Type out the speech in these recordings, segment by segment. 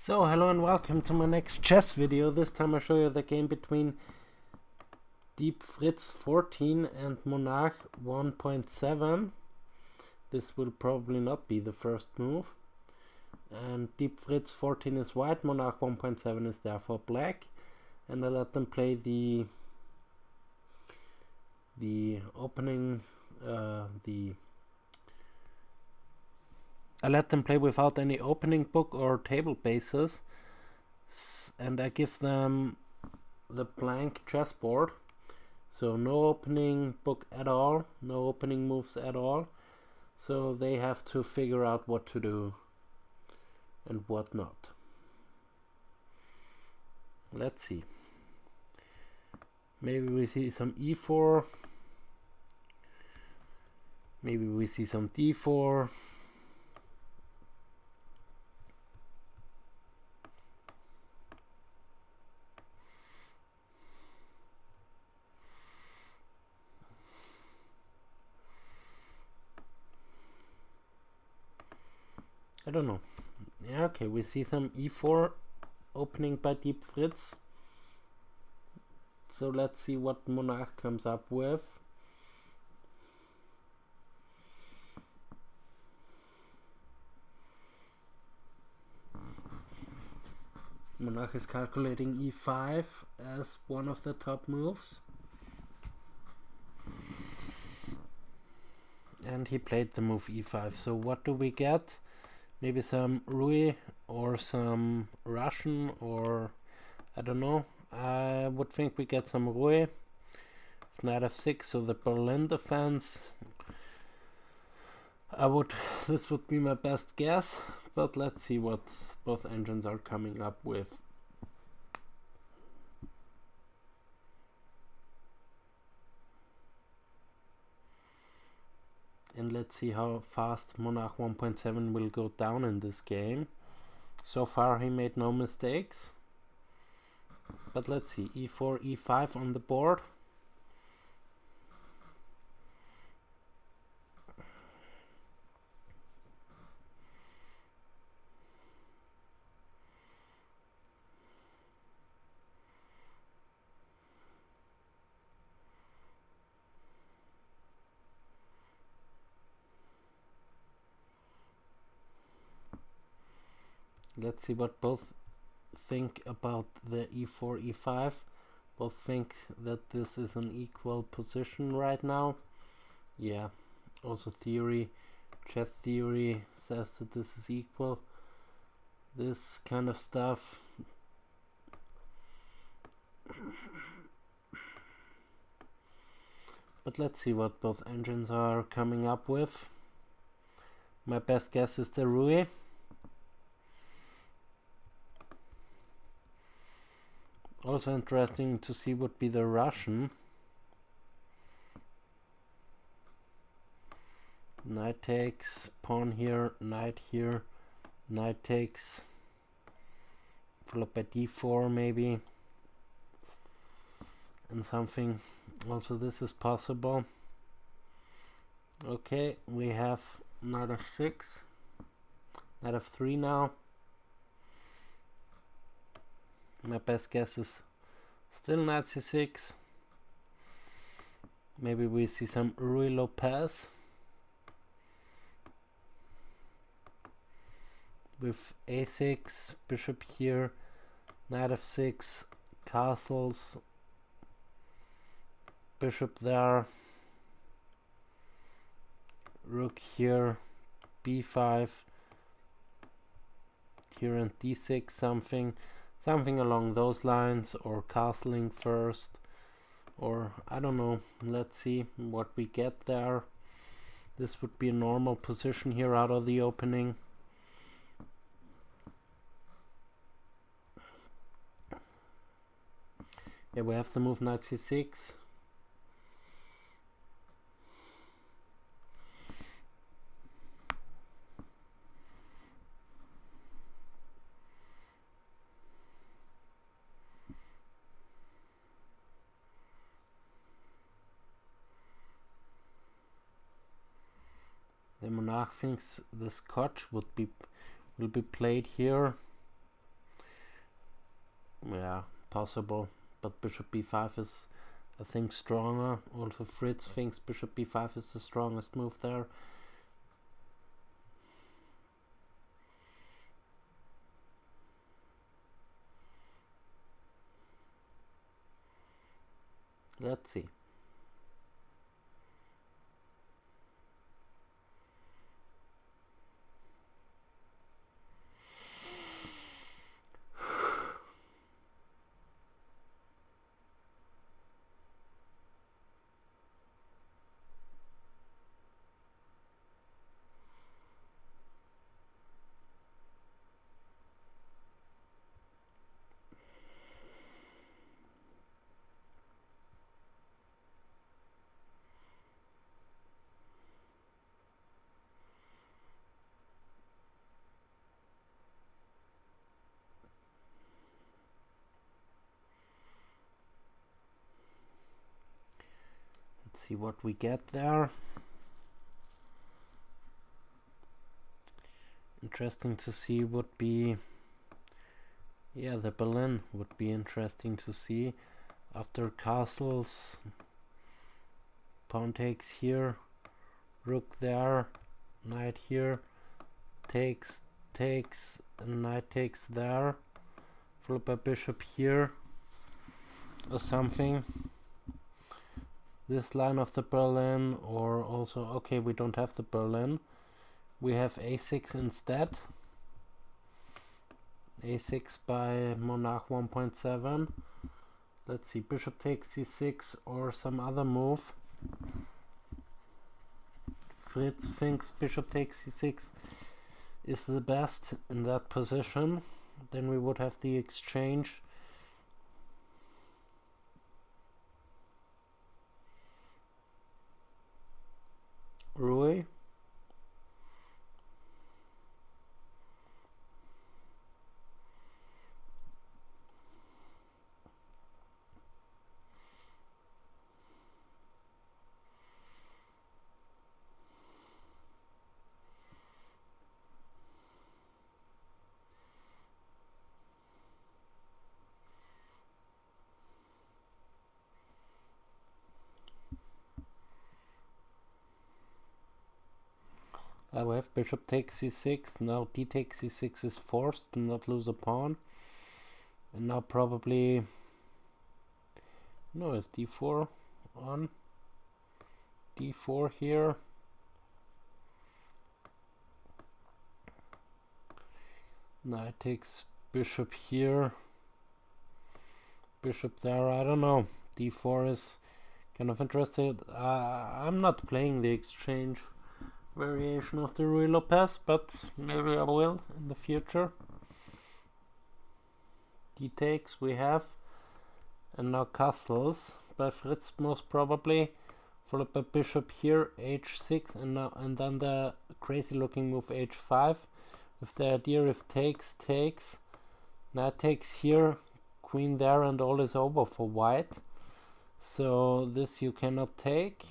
So hello and welcome to my next chess video. This time I show you the game between Deep Fritz 14 and Monarch 1.7. This will probably not be the first move. And Deep Fritz 14 is white, Monarch 1.7 is therefore black. And I let them play the opening, I let them play without any opening book or table bases, and I give them the blank chessboard, so no opening book at all, no opening moves at all, so they have to figure out what to do and what not. Let's see. Maybe we see some e4, maybe we see some d4. I don't know. Yeah, okay, we see some e4 opening by Deep Fritz. So let's see what Monarch comes up with. Monarch is calculating e5 as one of the top moves. And he played the move e5. So what do we get? Maybe some Rui or some Russian, or I don't know. I would think we get some Rui. Knight f6, so the Berlin defense. This would be my best guess, but let's see what both engines are coming up with. And let's see how fast Monarch 1.7 will go down in this game. So far he made no mistakes. But let's see, e4, e5 on the board. Let's see what both think about the e4, e5. Both think that this is an equal position right now. Yeah, also chess theory says that this is equal. This kind of stuff. But let's see what both engines are coming up with. My best guess is the Rui. Also interesting to see would be the Russian. Knight takes, pawn here, knight here, knight takes, followed by d4 maybe, and something. Also this is possible. Okay, we have knight f6, knight f3 now. My best guess is still knight c6. Maybe we see some Rui Lopez with a6, bishop here, knight f6, castles, bishop there, rook here, b5, here and d6, something along those lines, or castling first, or I don't know. Let's see what we get there. This would be a normal position here out of the opening. Yeah, we have the move knight c6. The Monarch thinks the Scotch will be played here. Yeah, possible. But bishop b5 is, I think, stronger. Also Fritz thinks bishop b5 is the strongest move there. Let's see. See what we get there. Interesting to see would be, yeah, the Berlin would be interesting to see. After castles, pawn takes here, rook there, knight here, takes, and knight takes there, followed by bishop here or something. This line of the Berlin, or also, okay, we don't have the Berlin. We have a6 instead. a6 by Monarch 1.7. Let's see, bishop takes c6 or some other move. Fritz thinks bishop takes c6 is the best in that position. Then we would have the exchange. Rui. We have bishop takes c6. Now d takes c6 is forced to not lose a pawn. And now probably, no, it's d4 on. d4 here. Knight takes bishop here. Bishop there, I don't know. d4 is kind of interested. I'm not playing the exchange variation of the Rui Lopez, but maybe I will in the future. D takes we have, and now castles by Fritz most probably, followed by bishop here, h6, and then the crazy looking move h5, with the idea if takes, knight takes here, queen there, and all is over for white. So this you cannot take.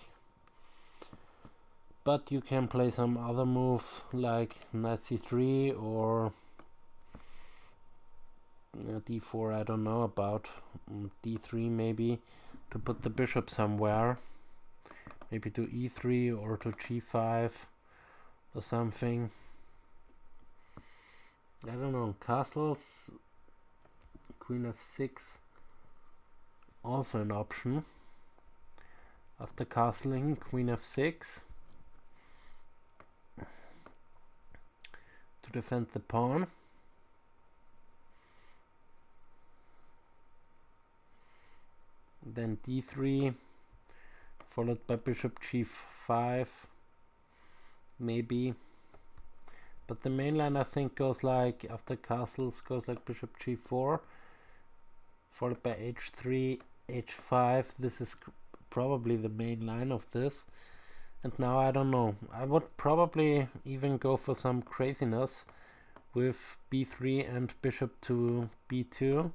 But you can play some other move like knight c3 or d4, I don't know about. d3 maybe, to put the bishop somewhere. Maybe to e3 or to g5 or something. I don't know. Castles, queen f6, also an option. After castling, queen f6. To defend the pawn. Then d3, followed by bishop g5, maybe. But the main line I think goes like, after castles, goes like bishop g4, followed by h3, h5. This is probably the main line of this. And now I don't know. I would probably even go for some craziness with b3 and bishop to b2 to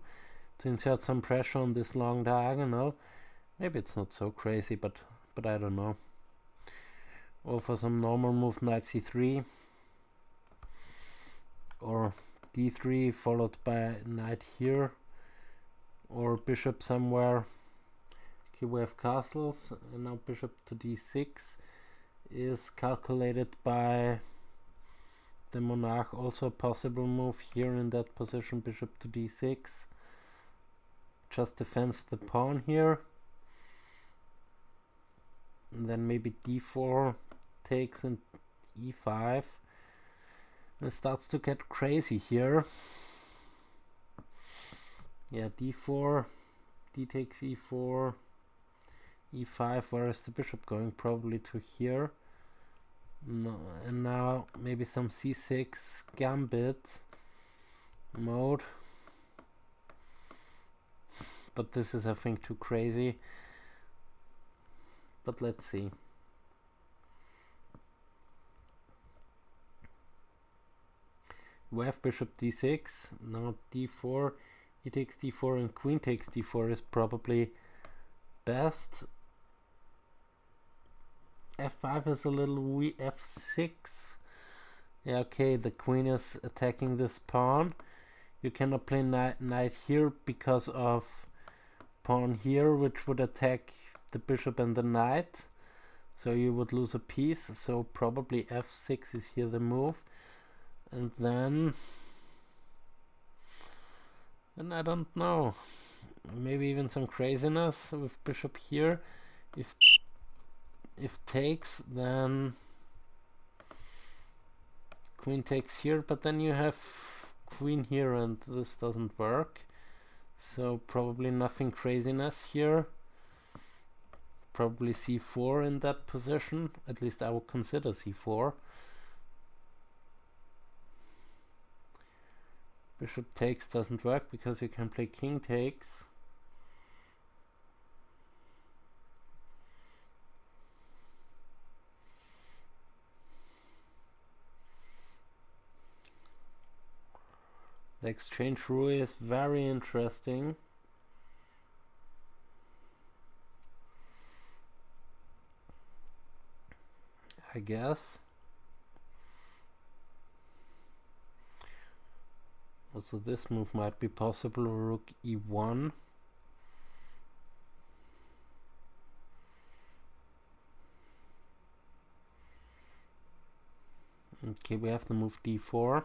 insert some pressure on this long diagonal. Maybe it's not so crazy, but I don't know. Or for some normal move, knight c3 or d3 followed by knight here, or bishop somewhere. Okay, we have castles, and now bishop to d6 is calculated by the Monarch. Also a possible move here in that position, bishop to d6. Just defends the pawn here. And then maybe d4 takes and e5. And it starts to get crazy here. Yeah, d4, d takes e4, e5. Where is the bishop going? Probably to here. No, and now maybe some c6 gambit mode. But this is, I think, too crazy. But let's see. We have bishop d6, now d4, he takes d4 and queen takes d4 is probably best. f5 is a little weak, f6. Yeah, okay, the queen is attacking this pawn. You cannot play knight here because of pawn here, which would attack the bishop and the knight. So you would lose a piece, so probably f6 is here the move. And then I don't know, maybe even some craziness with bishop here. If takes, then queen takes here, but then you have queen here and this doesn't work. So probably nothing craziness here. Probably c4 in that position, at least I would consider c4. Bishop takes doesn't work because you can play king takes. The exchange rule is very interesting. I guess. Also this move might be possible, rook e1. Okay, we have the move d4.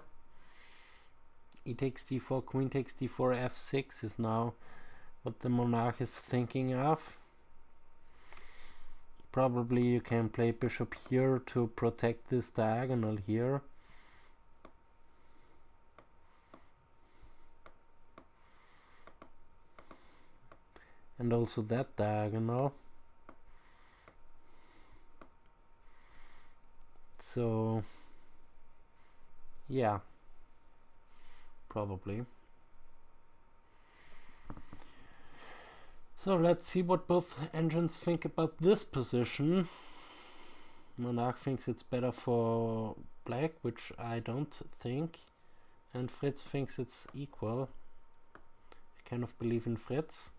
E takes d4, queen takes d4, f6 is now what the Monarch is thinking of. Probably you can play bishop here to protect this diagonal here. And also that diagonal. So yeah, probably. So let's see what both engines think about this position. Monarch thinks it's better for black, which I don't think. And Fritz thinks it's equal. I kind of believe in Fritz.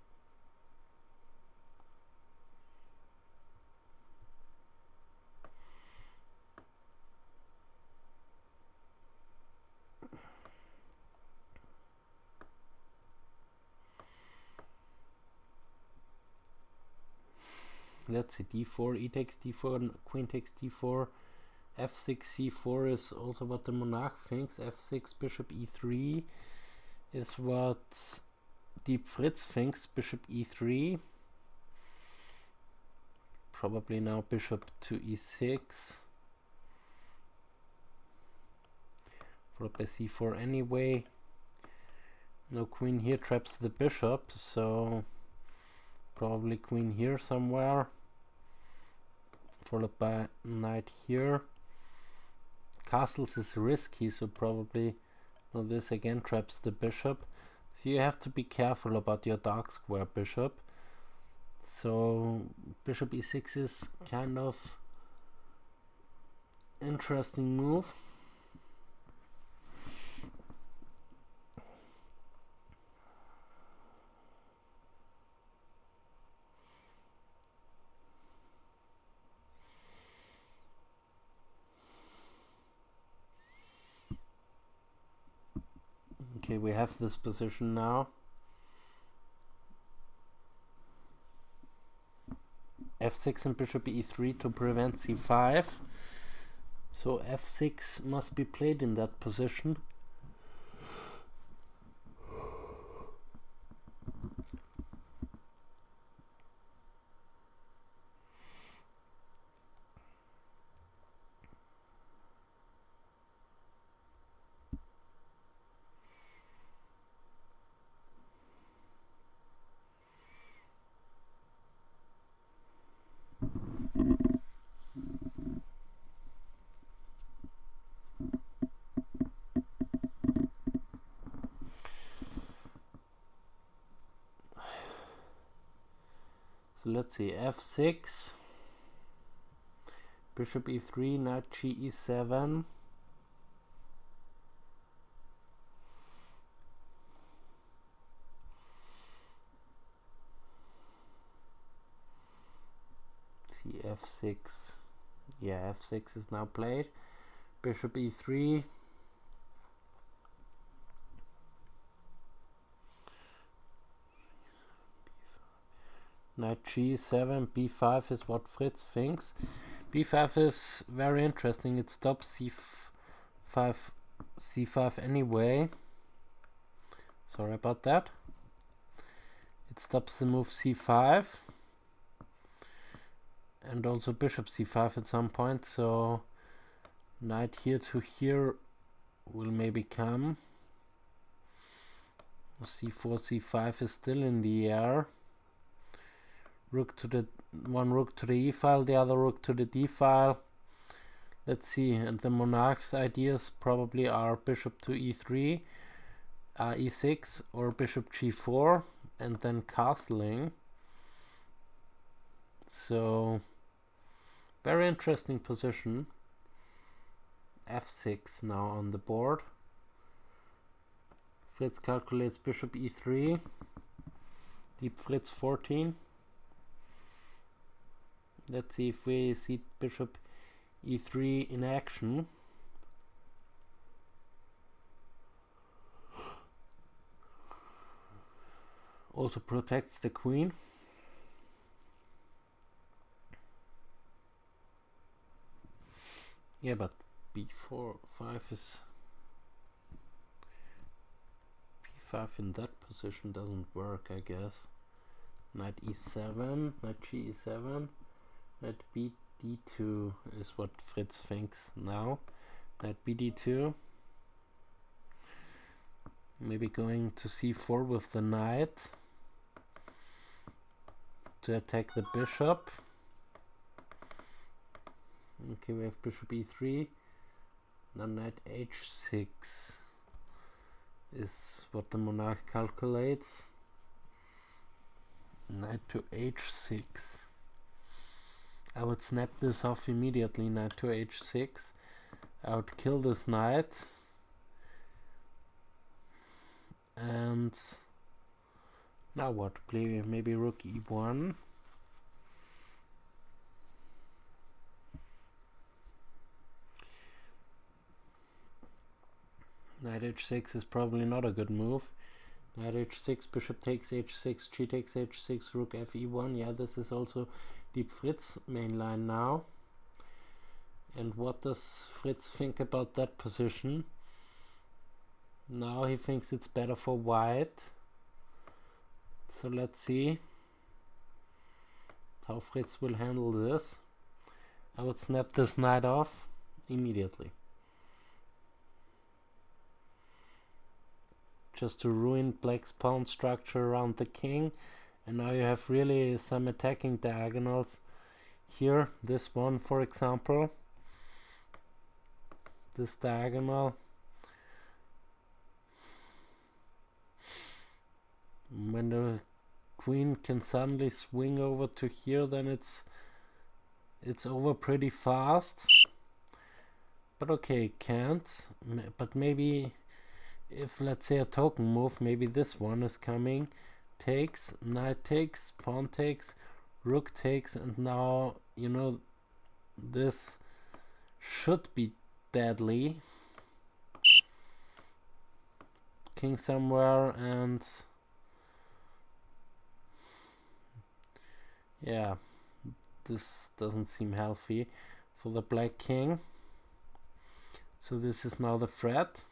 Let's see, d4, e takes d4, queen takes d4, f6, c4 is also what the Monarch thinks. f6, bishop e3 is what Deep Fritz thinks. Bishop e3. Probably now bishop to e6. Followed by c4 anyway. No queen here traps the bishop, so probably queen here somewhere. Followed by knight here. Castles is risky, so probably this again traps the bishop. So you have to be careful about your dark square bishop. So bishop e6 is kind of interesting move. Okay, we have this position now. f6 and bishop e3 to prevent c5. So f6 must be played in that position. So let's see, f6, bishop e3, knight g e7, see f6, yeah, f6 is now played, bishop e3, knight g7, b5 is what Fritz thinks. b5 is very interesting. It stops c5 anyway. Sorry about that. It stops the move c5 and also bishop c5 at some point. So knight here to here will maybe come. c4, c5 is still in the air. Rook to the one rook to the e file, the other rook to the d file. Let's see, and the Monarch's ideas probably are bishop to e3, e6, or bishop g4, and then castling. So very interesting position. f6 now on the board. Fritz calculates bishop e3, deep Fritz 14. Let's see if we see bishop e3 in action. Also protects the queen. Yeah, but b4, 5 is... b5 in that position doesn't work, I guess. Knight e7, knight g e7. Knight b d2 is what Fritz thinks now. Knight b d2. Maybe going to c4 with the knight to attack the bishop. Okay, we have bishop e3. Now knight h6 is what the Monarch calculates. Knight to h6. I would snap this off immediately. Knight to h6. I would kill this knight. And now what? Play maybe rook e1. Knight h6 is probably not a good move. Knight h6, bishop takes h6, g takes h6, rook fe1. Yeah, this is also deep Fritz main line now. And what does Fritz think about that position? Now he thinks it's better for white. So let's see how Fritz will handle this. I would snap this knight off immediately, just to ruin black's pawn structure around the king. And now you have really some attacking diagonals here. This one, for example, this diagonal. When the queen can suddenly swing over to here, then it's over pretty fast. But okay, can't. But maybe if, let's say, a token move, maybe this one is coming. Takes, knight takes, pawn takes, rook takes, and now, you know, this should be deadly. King somewhere, and yeah, this doesn't seem healthy for the black king. So this is now the threat.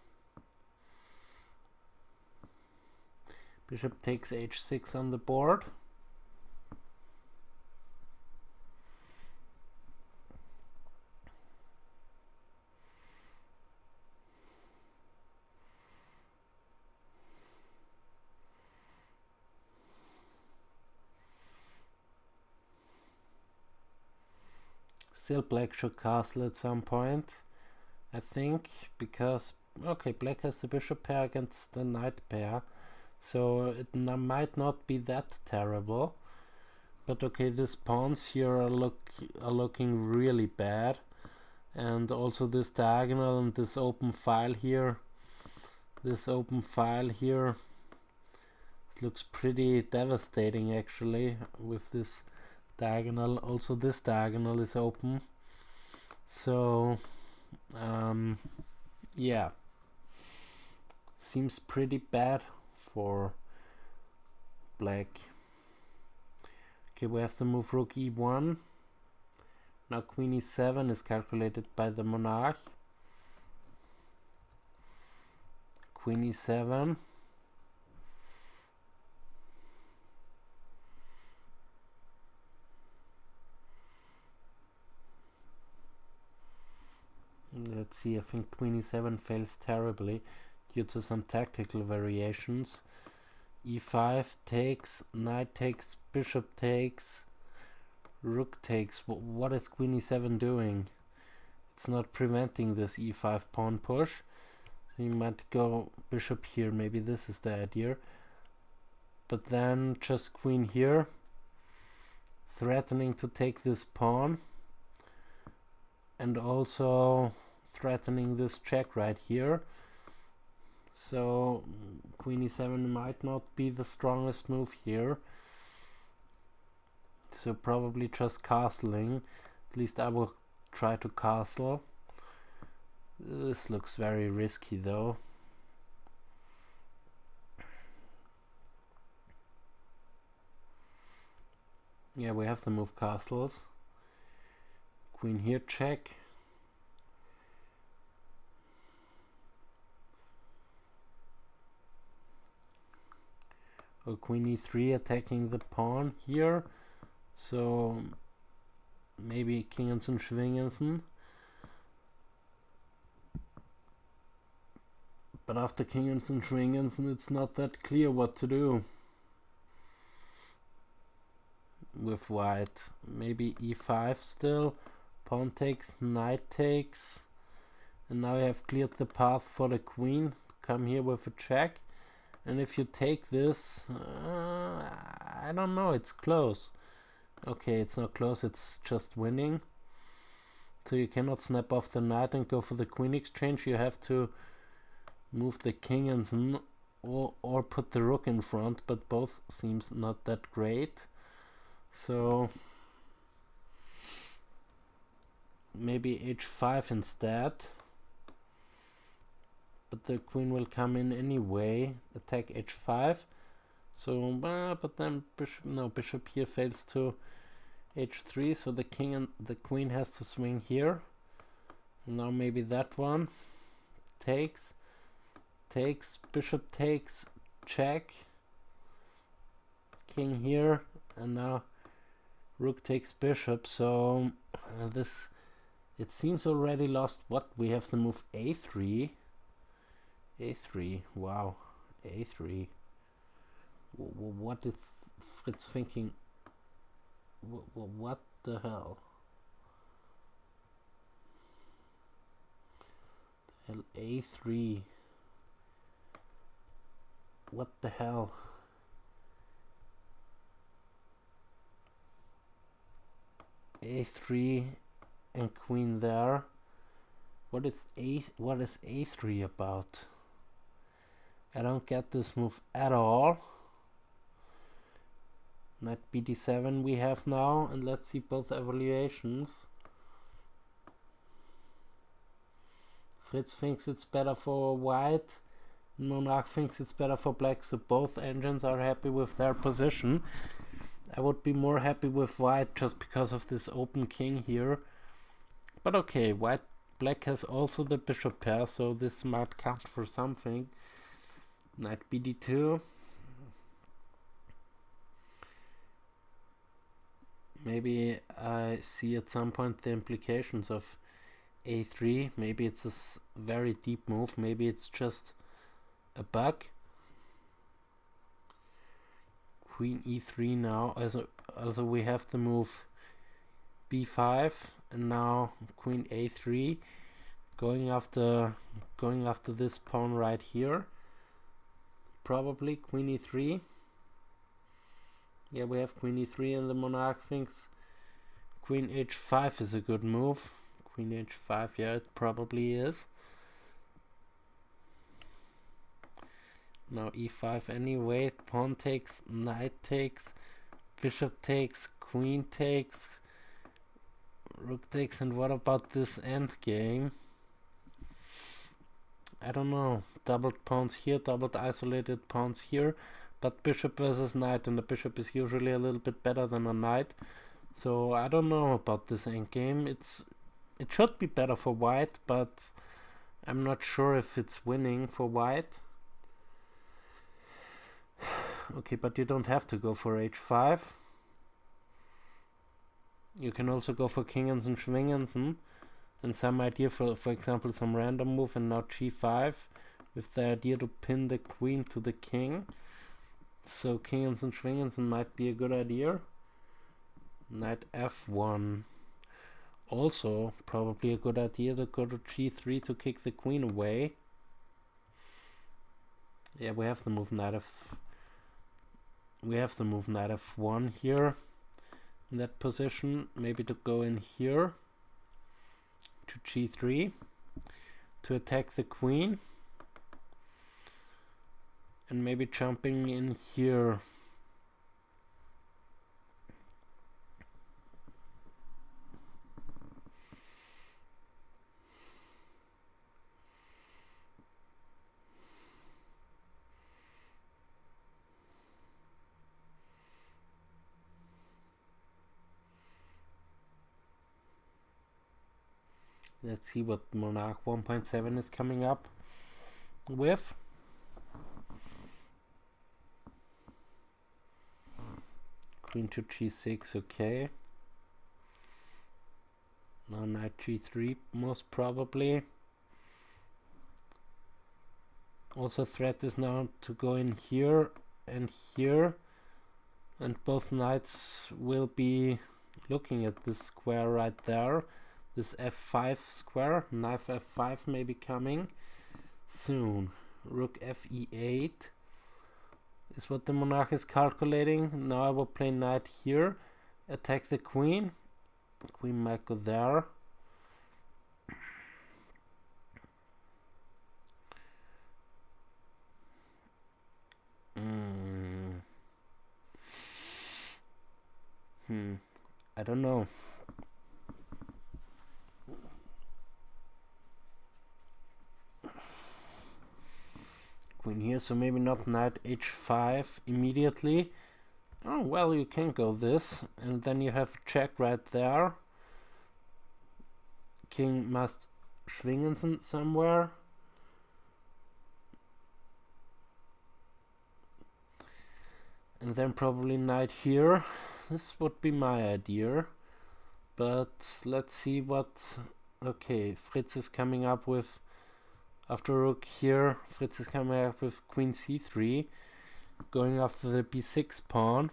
Bishop takes h6 on the board. Still black should castle at some point, I think, because okay, black has the bishop pair against the knight pair, so it might not be that terrible. But okay, these pawns here are looking really bad, and also this diagonal and this open file here. This looks pretty devastating actually with this diagonal. Also this diagonal is open, so yeah, seems pretty bad for black. Okay, we have to move rook e1. Now queen e7 is calculated by the Monarch. Queen e7. Let's see, I think queen e7 fails terribly due to some tactical variations. e5 takes, knight takes, bishop takes, rook takes. What is queen e7 doing? It's not preventing this e5 pawn push. So you might go bishop here, maybe this is the idea. But then just queen here, threatening to take this pawn. And also threatening this check right here. So queen e7 might not be the strongest move here. So probably just castling. At least I will try to castle. This looks very risky though. Yeah, we have to move castles. Queen here, check. Or queen e3 attacking the pawn here. So maybe Kingensen, Schwingensen. But after Kingensen, Schwingensen, it's not that clear what to do with white. Maybe e5 still. Pawn takes, knight takes, and now you have cleared the path for the queen. Come here with a check, and if you take this, I don't know, it's close. Okay, it's not close, it's just winning. So you cannot snap off the knight and go for the queen exchange. You have to move the king and or put the rook in front, but both seems not that great. So maybe h5 instead, but the queen will come in anyway. Attack h5. So but then bishop here fails to h3, so the king and the queen has to swing here. Now maybe that one takes, bishop takes, check, king here, and now rook takes bishop. So this, it seems already lost. What, we have to move a3. Wow, a3. What is Fritz thinking? What the hell? a3. What the hell? a3 and queen there. What is a3 about? I don't get this move at all. Knight bd7 we have now, and let's see both evaluations. Fritz thinks it's better for white, Monarch thinks it's better for black, so both engines are happy with their position. I would be more happy with white just because of this open king here. But okay, black has also the bishop pair, so this might count for something. Knight bd2. Maybe I see at some point the implications of a3. Maybe it's a very deep move. Maybe it's just a bug. Queen e3 now. Also we have the move b5 and now queen a3, going after this pawn right here. Probably queen e3. Yeah, we have queen e3 and the monarch thinks queen h5 is a good move. Queen h5, yeah, it probably is. Now e5 anyway, pawn takes, knight takes, bishop takes, queen takes, rook takes, and what about this endgame? I don't know. Doubled pawns here, doubled isolated pawns here, but bishop versus knight, and the bishop is usually a little bit better than a knight. So I don't know about this endgame. It should be better for white, but I'm not sure if it's winning for white. Okay, but you don't have to go for h5. You can also go for Kingensen, Schwingensen, and some idea for example, some random move, and now g5, with the idea to pin the queen to the king. So Kingensen, Schwingensen might be a good idea. Knight f1. Also, probably a good idea to go to g3 to kick the queen away. Yeah, we have the move knight f1 here in that position. Maybe to go in here to g3 to attack the queen, and maybe jumping in here. Let's see what Monarch 1.7 is coming up with. Queen to g6, okay. Now knight g3 most probably. Also threat is now to go in here, and both knights will be looking at this square right there. This f5 square, knight f5 may be coming soon. Rook f e8 is what the monarch is calculating. Now I will play knight here, attack the queen. The queen might go there. I don't know. Queen here, so maybe not knight h5 immediately. Oh, well, you can go this, and then you have check right there. King must Schwingensen somewhere. And then probably knight here. This would be my idea. But let's see what... Okay, Fritz is coming up with... After rook here, Fritz is coming up with queen c3, going after the b6 pawn.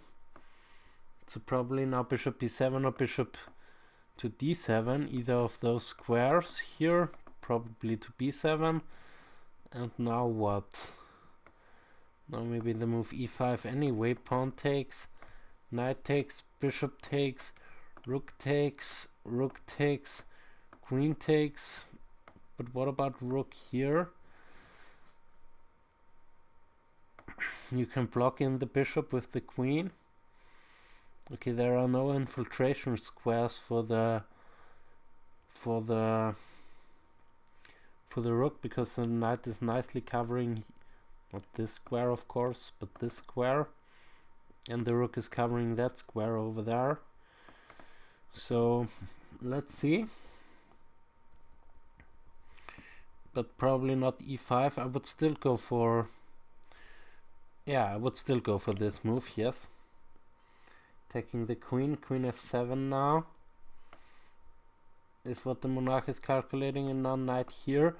So probably now bishop b7 or bishop to d7, either of those squares here, probably to b7. And now what? Now maybe the move e5 anyway. Pawn takes, knight takes, bishop takes, rook takes, queen takes. But what about rook here? You can block in the bishop with the queen. Okay, there are no infiltration squares for the rook, because the knight is nicely covering not this square of course, but this square. and the rook is covering that square over there. So let's see. But probably not e5. I would still go for... yeah, I would still go for this move, yes. Taking the queen, queen f7 now. Is what the Monarch is calculating, and now knight here,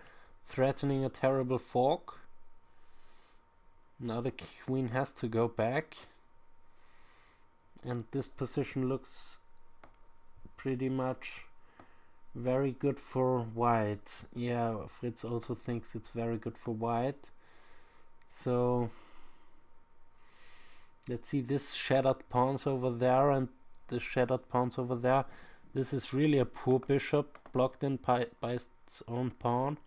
threatening a terrible fork. Now the queen has to go back. And this position looks pretty much very good for white. Yeah, Fritz also thinks it's very good for white. So let's see, this shattered pawns over there and the shattered pawns over there. This is really a poor bishop, blocked in by its own pawn.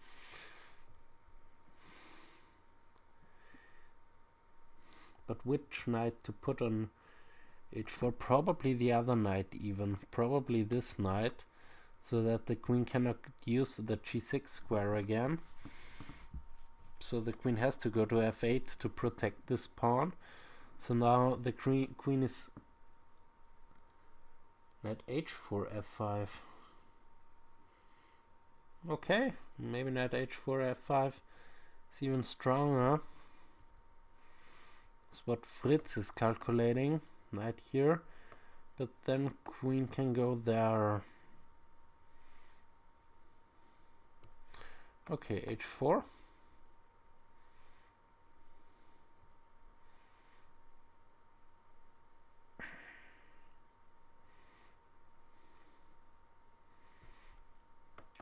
But which knight to put on h4? Probably the other knight even. Probably this knight, so that the queen cannot use the g6 square again. So the queen has to go to f8 to protect this pawn. So now the queen is knight h4 f5. Okay, maybe knight h4 f5 is even stronger. That's what Fritz is calculating. Knight here, but then queen can go there. Okay, h4.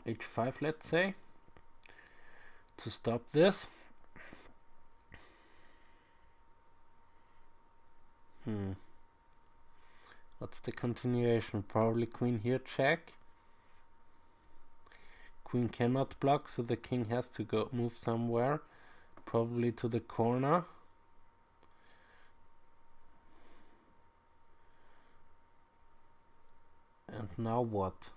h5, let's say, to stop this. What's the continuation? Probably queen here, check. Queen cannot block, so the king has to go move somewhere, probably to the corner. And now what?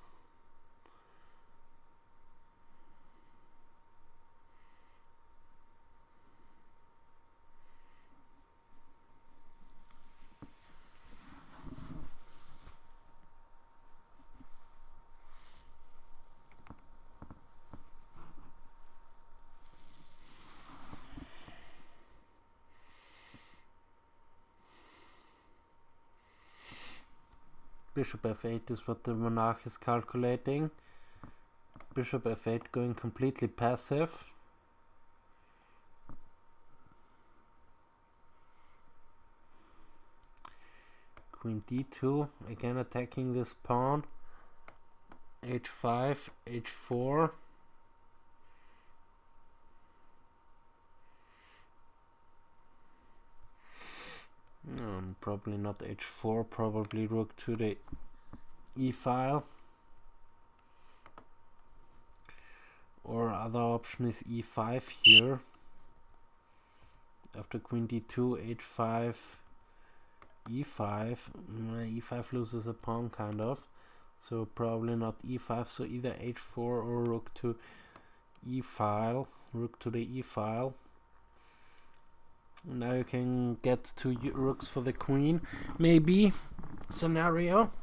Bishop f8 is what the Monarch is calculating. Bishop f8 going completely passive. Queen d2, again attacking this pawn. h5, h4. Probably not h4, probably rook to the e-file. Or other option is e5 here. After queen d2, h5, e5. E5 loses a pawn, kind of. So probably not e5, so either h4 or rook to e-file. Rook to the e-file. Now you can get two rooks for the queen, maybe, scenario.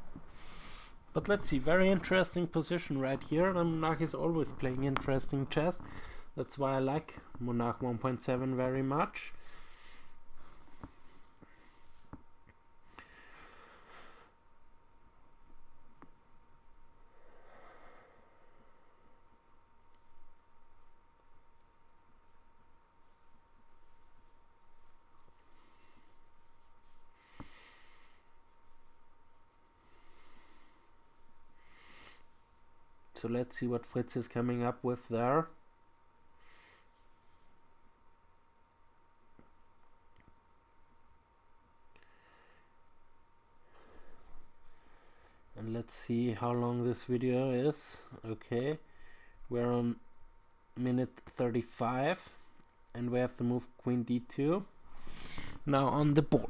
But let's see, very interesting position right here. And Monarch is always playing interesting chess. That's why I like Monarch 1.7 very much. So let's see what Fritz is coming up with there. And let's see how long this video is. Okay, we're on minute 35 and we have to move queen d2 now on the board.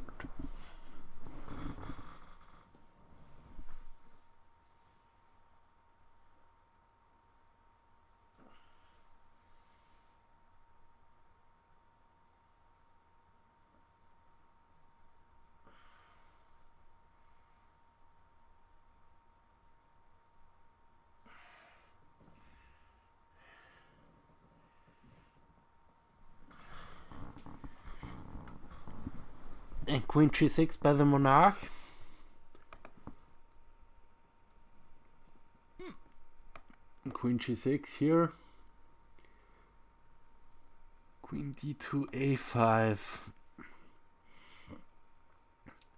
And queen g6 by the Monarch. Queen g6 here. Queen d2 a5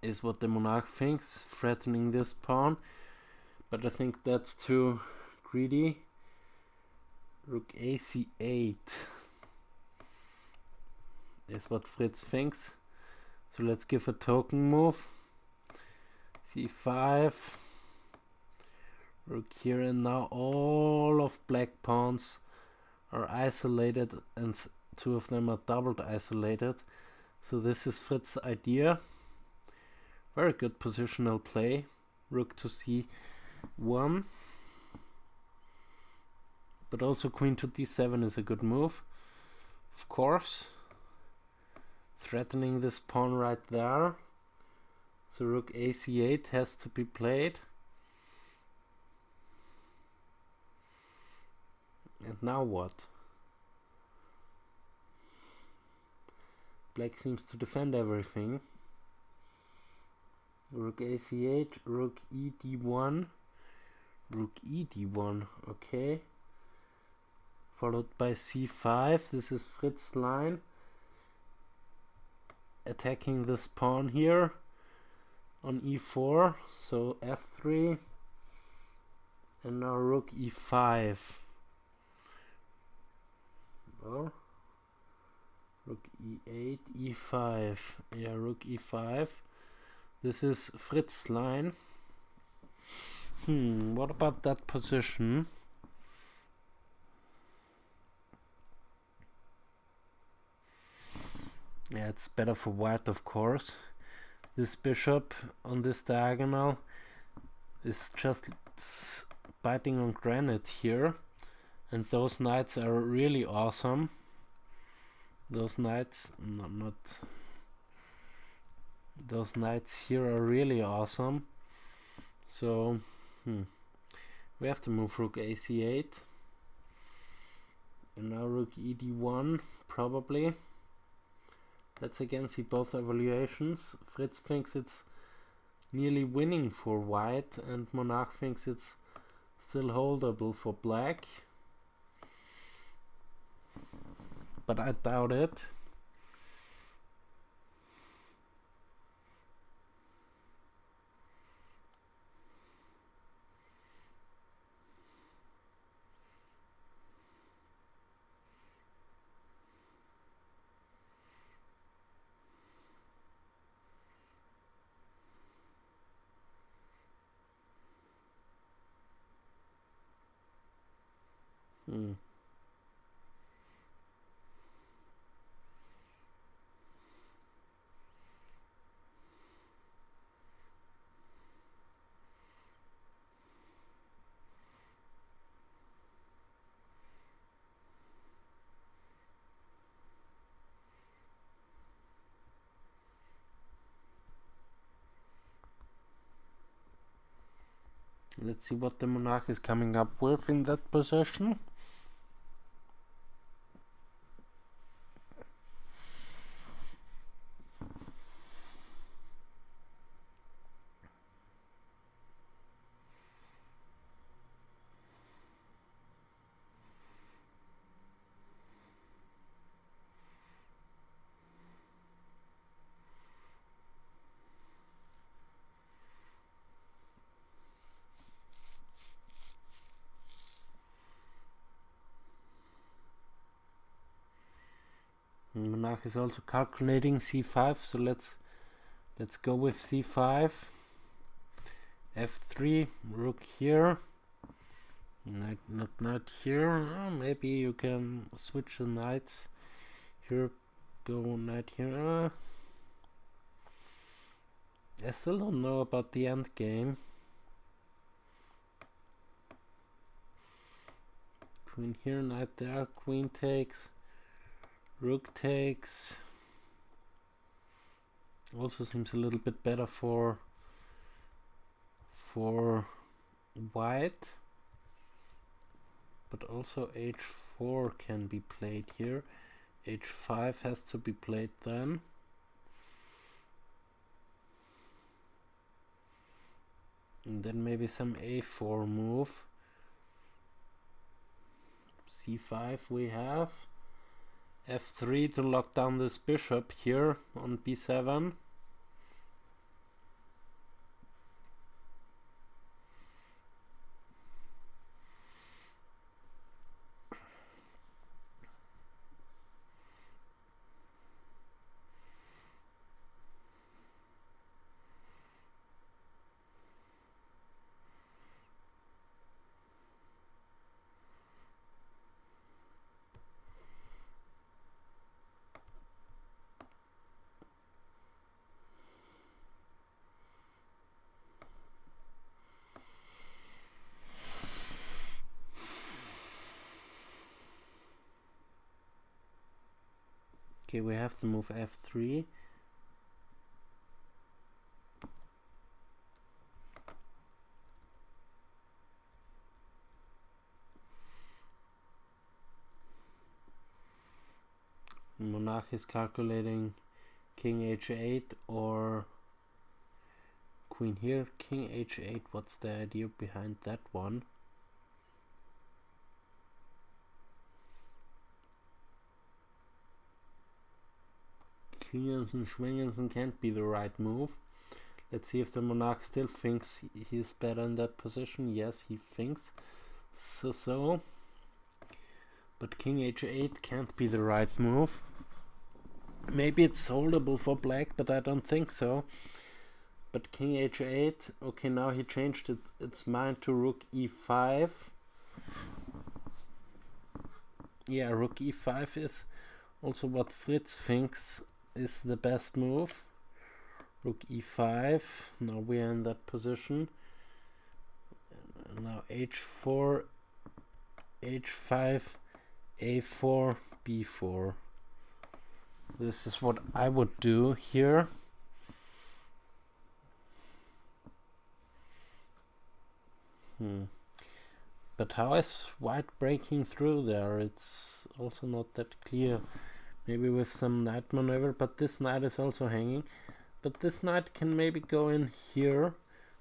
is what the Monarch thinks, threatening this pawn, but I think that's too greedy. Rook a c8 is what Fritz thinks, so let's give a token move. c5, rook here, and now all of black pawns are isolated and two of them are doubled isolated. So this is Fritz's idea. Very good positional play. Rook to c1. But also queen to d7 is a good move. Of course. Threatening this pawn right there. So rook a c8 has to be played. And now what? Black seems to defend everything. Rook a c8, rook e d1, rook e d1, okay. Followed by c5, this is Fritz's line. Attacking this pawn here on e4, so f3. And now rook e5. Oh. Rook e8, e5. Yeah, rook e5. This is Fritz's line. What about that position? Yeah, it's better for white, of course. This bishop on this diagonal is just biting on granite here. And those knights are really awesome. Those knights, those knights here are really awesome. So we have to move rook a c8, and now rook e d1 probably. Let's again see both evaluations. Fritz thinks it's nearly winning for white, and Monarch thinks it's still holdable for black. But I doubt it. Let's see what the Monarch is coming up with in that position. Monarch is also calculating c5, so let's go with c5. f3, rook here. Not here. Oh, maybe you can switch the knights. Here, go knight here. I still don't know about the end game. Queen here, knight there, queen takes. Rook takes. Also seems a little bit better for white. But also h4 can be played here. h5 has to be played then. And then maybe some a4 move. c5 we have. f3 to lock down this bishop here on b7. Okay, we have to move f3. Monarch is calculating king h8 or queen here. King h8, what's the idea behind that one? Klingensen, Schwingensen can't be the right move. Let's see if the Monarch still thinks he's better in that position. Yes, he thinks so. But king h8 can't be the right move. Maybe it's holdable for black, but I don't think so. But king h8, okay, now he changed its mind to rook e5. Yeah, rook e5 is also what Fritz thinks is the best move. Rook e5, now we are in that position. Now h4, h5, a4, b4. This is what I would do here. But how is white breaking through there? It's also not that clear. Maybe with some knight maneuver, but this knight is also hanging. But this knight can maybe go in here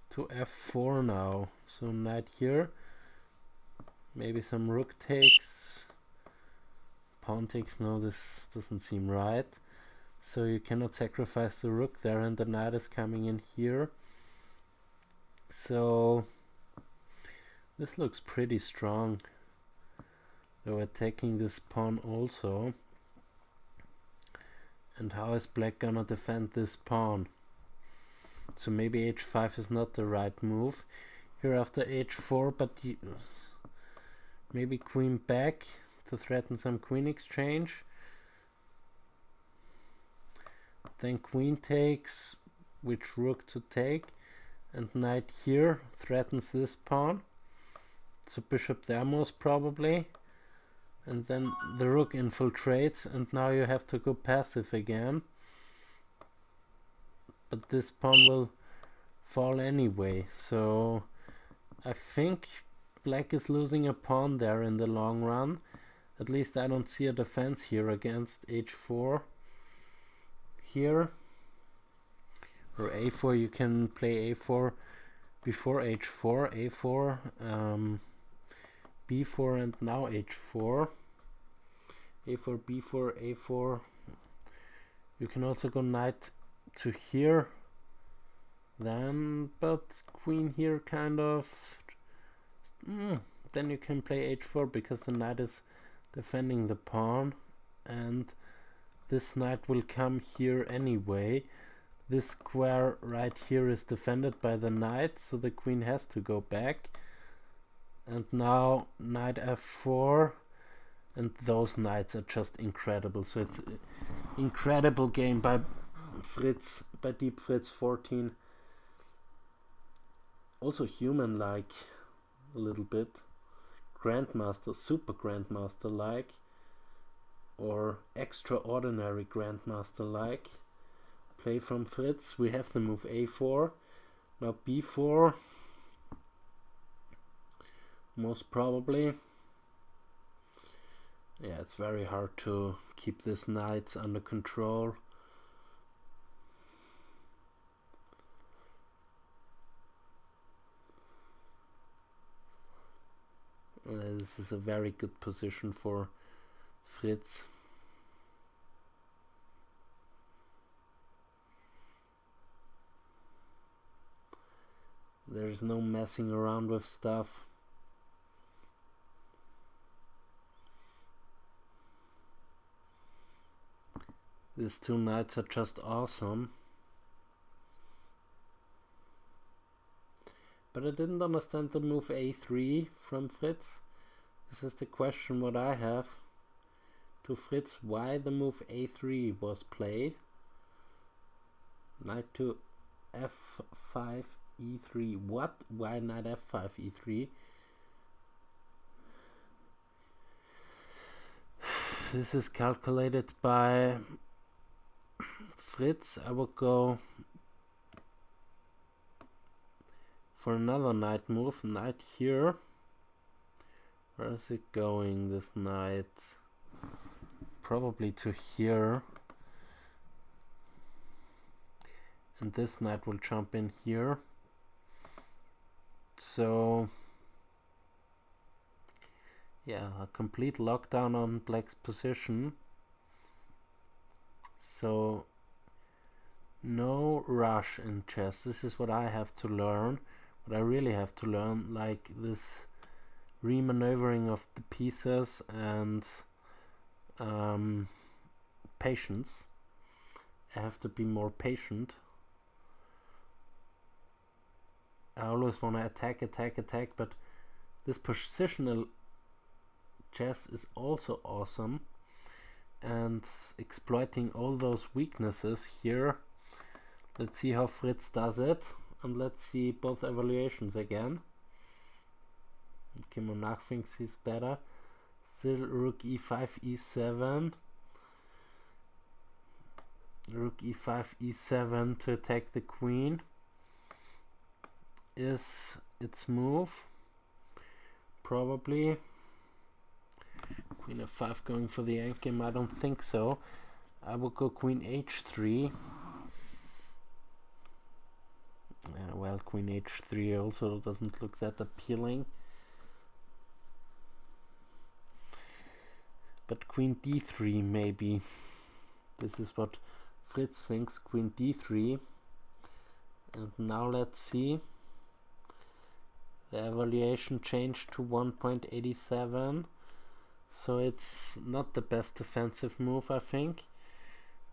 to f4 now. So knight here. Maybe some rook takes. Pawn takes. No, this doesn't seem right. So you cannot sacrifice the rook there, and the knight is coming in here. So this looks pretty strong. They were taking this pawn also. And how is black gonna defend this pawn? So maybe h5 is not the right move. Here after h4, but maybe queen back to threaten some queen exchange. Then queen takes, which rook to take, and knight here threatens this pawn. So bishop there most probably. And then the rook infiltrates, and now you have to go passive again. But this pawn will fall anyway, so I think black is losing a pawn there in the long run. At least I don't see a defense here against h4. Here, or a4, you can play a4 before h4, a4, b4, and now h4. a4, b4, a4. You can also go knight to here then, but queen here kind of. Then you can play h4 because the knight is defending the pawn, and this knight will come here anyway. This square right here is defended by the knight, so the queen has to go back. And now knight f4, and those knights are just incredible. So it's an incredible game by Fritz, by Deep Fritz 14. Also human-like a little bit. Grandmaster, super grandmaster-like, or extraordinary grandmaster-like play from Fritz. We have the move a4, now b4, most probably. Yeah, it's very hard to keep this knight under control. This is a very good position for Fritz. There's no messing around with stuff. These two knights are just awesome. But I didn't understand the move a3 from Fritz. This is the question what I have to Fritz, why the move a3 was played. Knight to f5 e3. What? Why knight f5 e3? This is calculated by Fritz. I would go for another knight move. Knight here. Where is it going, this knight? Probably to here. And this knight will jump in here. So yeah, a complete lockdown on black's position. So no rush in chess. This is what I have to learn. What I really have to learn, like this remaneuvering of the pieces and patience. I have to be more patient. I always want to attack, but this positional chess is also awesome, and exploiting all those weaknesses here. Let's see how Fritz does it, and let's see both evaluations again. Okay, Monarch thinks he's better. Still rook e5, e7. Rook e5, e7 to attack the queen is its move. Probably. Queen f5 going for the end game. I don't think so. I will go queen h3. Well, queen h3 also doesn't look that appealing. But queen d3 maybe. This is what Fritz thinks. Queen d3. And now let's see. The evaluation changed to 1.87. So it's not the best defensive move, I think.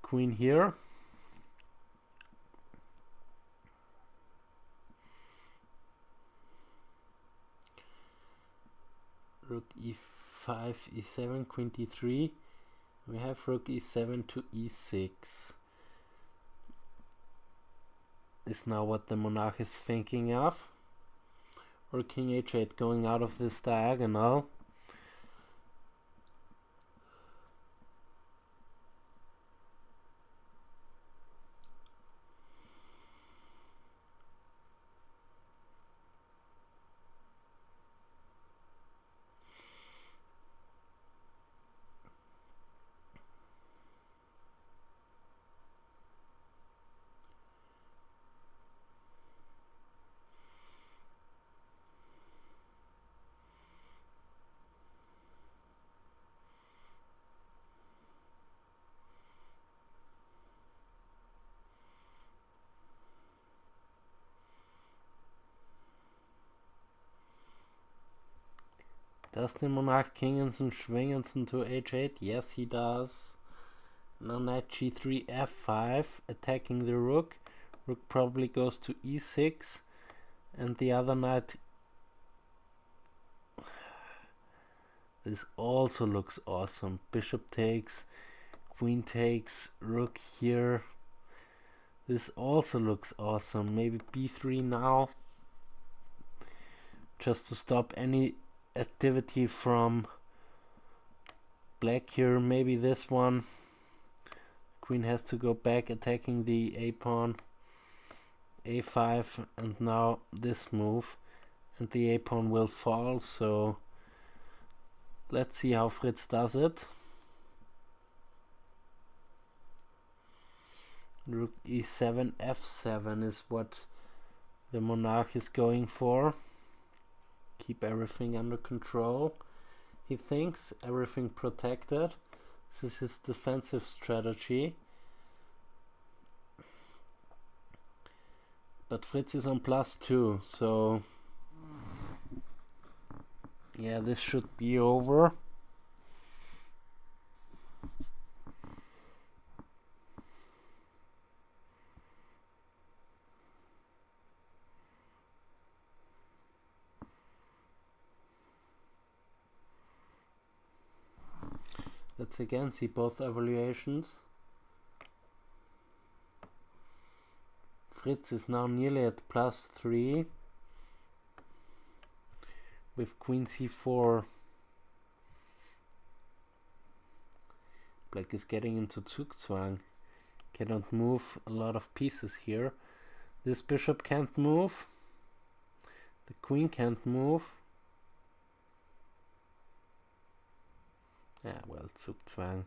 Queen here. Rook e5, e7, queen d3. We have rook e7 to e6. Is now what the Monarch is thinking of. Or king h8 going out of this diagonal. Does the Monarch kingensen schwingensen to h8? Yes, he does. Now knight g3, f5, attacking the rook. Rook probably goes to e6, and the other knight. This also looks awesome. Bishop takes, queen takes, rook here. This also looks awesome. Maybe b3 now, just to stop any activity from black here. Maybe this one. Queen has to go back, attacking the a pawn. a5, and now this move, and the a pawn will fall. So let's see how Fritz does it. Rook e7, f7 is what the Monarch is going for. keep everything under control. He thinks everything protected. This is his defensive strategy. But Fritz is on +2, so yeah, this should be over. Let's again see both evaluations. Fritz is now nearly at +3 with Queen C4. Black is getting into Zugzwang. Cannot move a lot of pieces here. This bishop can't move. The queen can't move. Yeah, well, Zugzwang.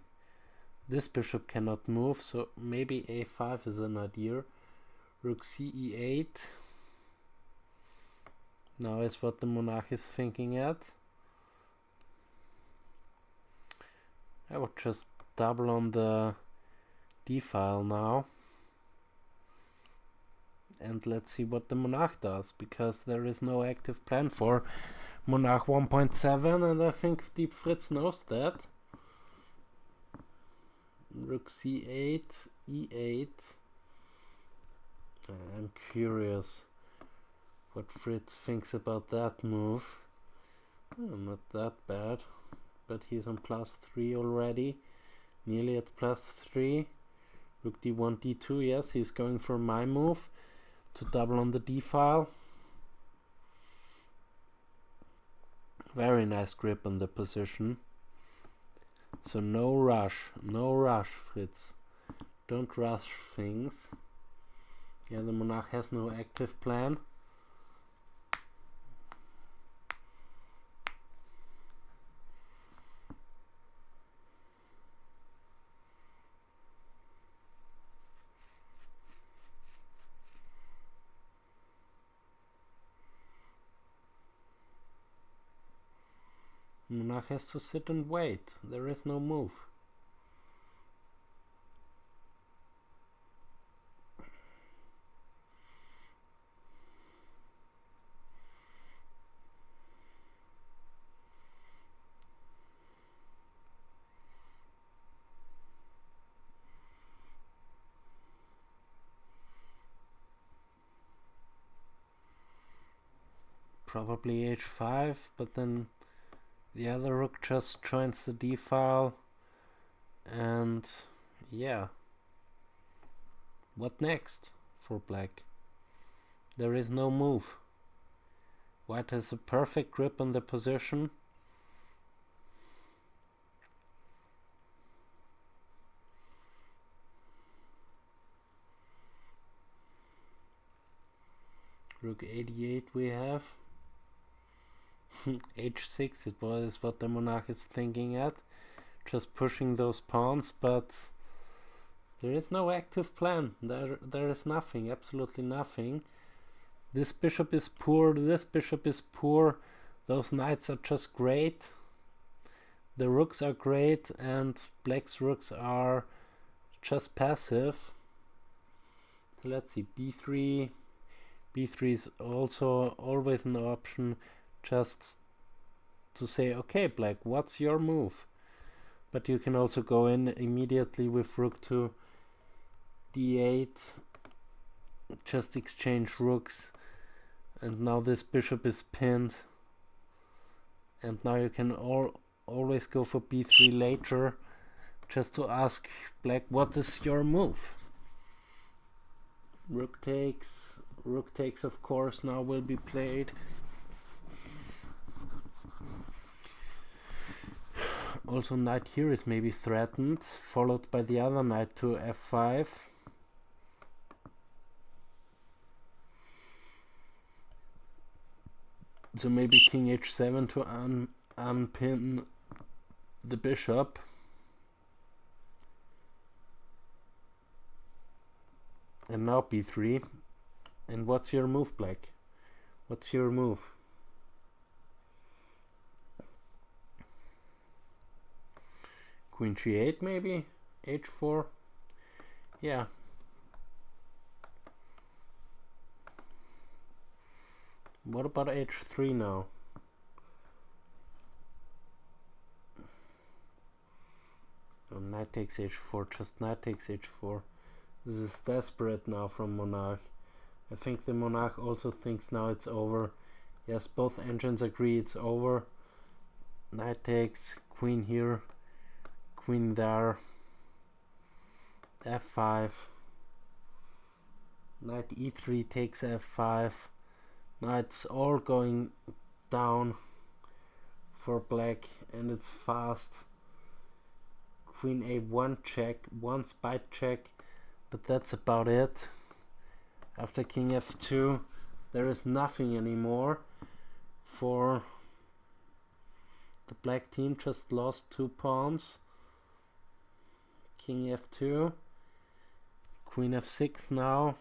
This bishop cannot move, so maybe A5 is an idea. Rook C E8. Now is what the Monarch is thinking at. I would just double on the D file now. And let's see what the Monarch does, because there is no active plan for Monarch 1.7, and I think Deep Fritz knows that. Rook C8, E8. I'm curious what Fritz thinks about that move. Oh, not that bad, but he's on +3 already, nearly at +3. Rook D1, D2, yes, he's going for my move to double on the D file. Very nice grip on the position. So no rush, Fritz. Don't rush things. Yeah, the Monarch has no active plan. Monarch has to sit and wait. There is no move. Probably H5, but then the other rook just joins the D file, and yeah. What next for black? There is no move. White has a perfect grip on the position. Rook 88 we have. H6 it was what the Monarch is thinking at. Just pushing those pawns, but there is no active plan. There is nothing, absolutely nothing. This bishop is poor, this bishop is poor. Those knights are just great. The rooks are great, and black's rooks are just passive. So let's see, B3. B3 is also always an option, just to say, okay, black, what's your move? But you can also go in immediately with rook to D8, just exchange rooks, and now this bishop is pinned, and now you can always go for B3 later, just to ask black, what is your move? Rook takes of course now will be played. Also knight here is maybe threatened, followed by the other knight to F5. So maybe king H7 to unpin the bishop. And now B3. And what's your move, black? What's your move? Queen g8 maybe? h4? Yeah. What about h3 now? Oh, knight takes h4, just knight takes h4. This is desperate now from Monarch. I think the Monarch also thinks now it's over. Yes, both engines agree it's over. Knight takes, queen here, queen there, f5. Knight e3 takes f5. Now it's all going down for black, and it's fast. Queen a1 check, one spite check, but that's about it. After king f2 there is nothing anymore, for the black team just lost 2 pawns. King f2, queen f6 now,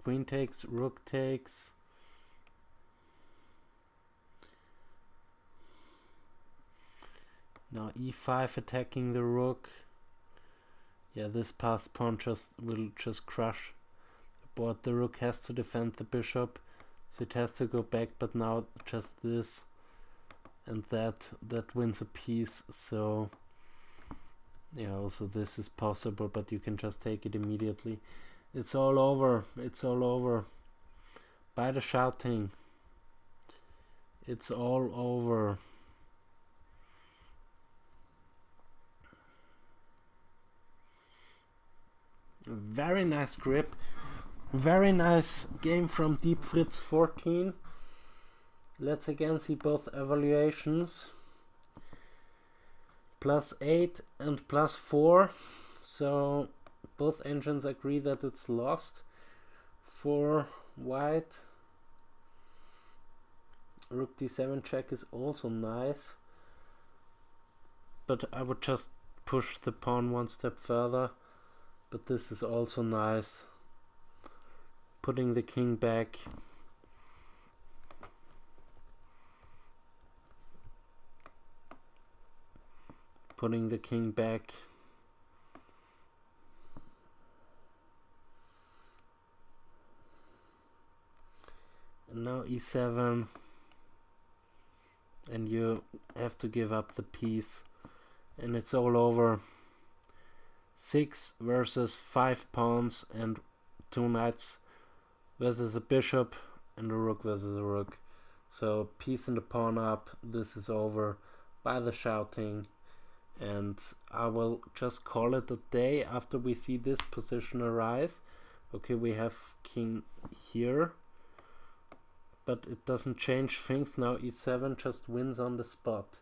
queen takes, rook takes. Now e5 attacking the rook. Yeah, this passed pawn will just crush the board. The rook has to defend the bishop, so it has to go back, but now just this and that wins a piece. So yeah, also this is possible, but you can just take it immediately. It's all over. It's all over. By the shouting, it's all over. Very nice grip. Very nice game from Deep Fritz 14. Let's again see both evaluations. +8 and +4. So both engines agree that it's lost for white. Rook d7 check is also nice, but I would just push the pawn one step further. But this is also nice. Putting the king back. Putting the king back. And now e7. And you have to give up the piece. And it's all over. 6 versus 5 pawns and 2 knights versus a bishop and a rook versus a rook. So piece and a pawn up. This is over by the shouting, and I will just call it a day after we see this position arise. Okay, we have king here, but it doesn't change things. Now e7 just wins on the spot.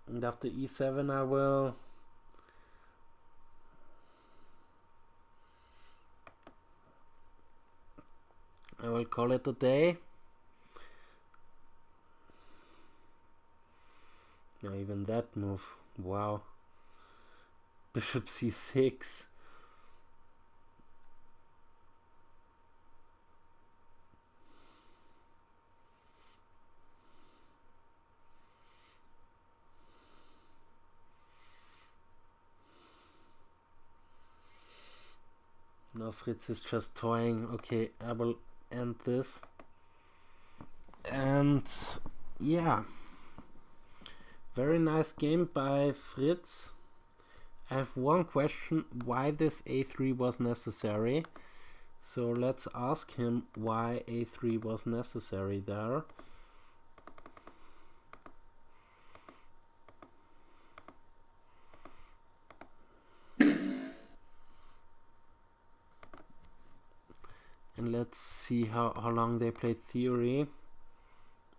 And after e7 I will call it a day. Now even that move, wow. Bishop c6. Now Fritz is just toying. Okay, I will end this. And yeah, very nice game by Fritz. I have one question: why this a3 was necessary? So let's ask him why a3 was necessary there. And let's see how long they played theory.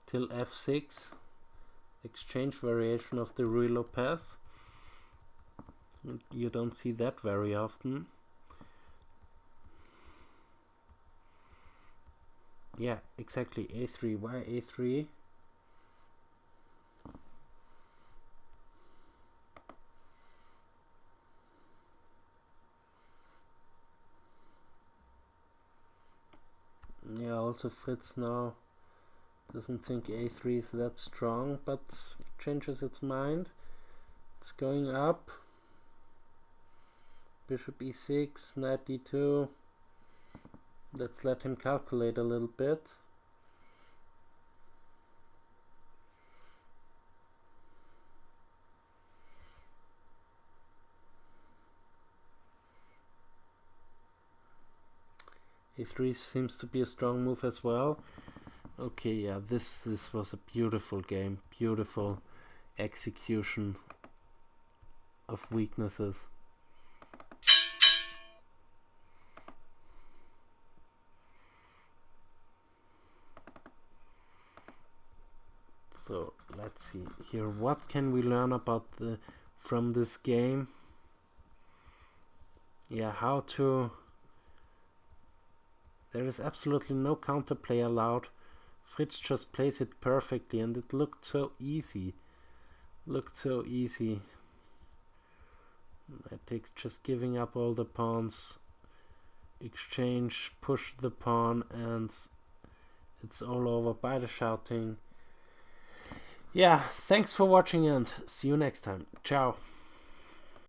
Till f6. Exchange variation of the Ruy Lopez. You don't see that very often. Yeah, exactly. a3. Why a3? Yeah, also Fritz now Doesn't think a3 is that strong, but changes its mind. It's going up. Bishop e6, knight d2. Let's let him calculate a little bit. a3 seems to be a strong move as well. Okay, yeah, this was a beautiful game. Beautiful execution of weaknesses. So let's see here, what can we learn about from this game? Yeah, how to... There is absolutely no counterplay allowed. Fritz just plays it perfectly, and it looked so easy. Looked so easy. It takes just giving up all the pawns, exchange, push the pawn, and it's all over by the shouting. Yeah, thanks for watching and see you next time. Ciao.